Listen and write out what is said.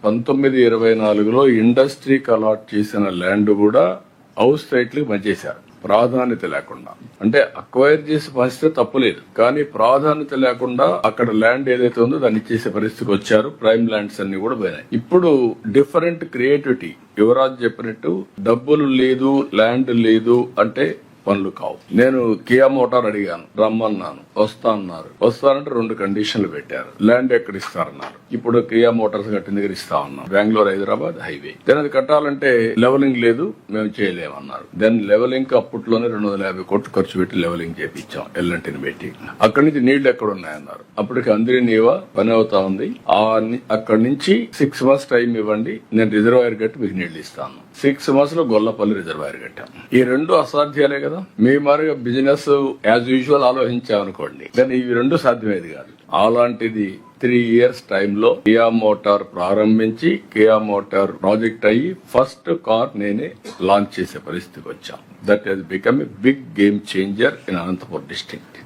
1924లో ఇండస్ట్రీకి అలాట్ చేసిన ల్యాండ్ కూడా హౌస్ సైట్లకు పనిచేశారు ప్రాధాన్యత లేకుండా. అంటే అక్వైర్ చేసే పరిస్థితి తప్పులేదు, కానీ ప్రాధాన్యత లేకుండా అక్కడ ల్యాండ్ ఏదైతే ఉందో దాన్ని ఇచ్చేసే పరిస్థితికి వచ్చారు. ప్రైమ్ ల్యాండ్స్ అన్ని కూడా పోయినాయి. ఇప్పుడు డిఫరెంట్ క్రియేటివిటీ, యువరాజ్ చెప్పినట్టు డబ్బులు లేదు, ల్యాండ్ లేదు అంటే పనులు కావు. నేను కియా మోటార్ అడిగాను, రమ్మన్నాను, వస్తానంటే 2 కండిషన్లు పెట్టారు. ల్యాండ్ ఎక్కడ ఇస్తారన్నారు. ఇప్పుడు కియా మోటార్స్ కట్టిన దగ్గర ఇస్తా ఉన్నాం, బెంగళూరు హైదరాబాద్ హైవే. దెన్ అది కట్టాలంటే లెవెలింగ్ లేదు, మేము చేయలేమన్నారు. దెన్ లెవెలింగ్ అప్పట్లోనే 250 కోట్లు ఖర్చు పెట్టి లెవెలింగ్ చేపించాం, ఎల్లంటిని పెట్టి. అక్కడి నుంచి నీళ్లు ఎక్కడ ఉన్నాయన్నారు. అప్పటికి అందరి నీవా పని అవుతా ఉంది. అక్కడి నుంచి 6 months టైం ఇవ్వండి, నేను రిజర్వాయర్ కట్టి మీకు నీళ్లు ఇస్తాను. 6 months లో గొల్లపల్లి రిజర్వాయర్ కట్టాం. ఈ 2 అసాధ్యాలే కదా. మీ మారుగా బిజినెస్ యాజ్ యూజువల్ ఆలోచించామనుకోండి, కానీ ఇవి 2 సాధ్యమేది కాదు. అలాంటిది 3 years టైంలో కియా మోటార్ ప్రారంభించి కియా మోటార్ ప్రాజెక్ట్ అయ్యి ఫస్ట్ కార్ నేనే లాంచ్ చేసే పరిస్థితికి వచ్చాం. That has become a big game changer in Anantapuram district.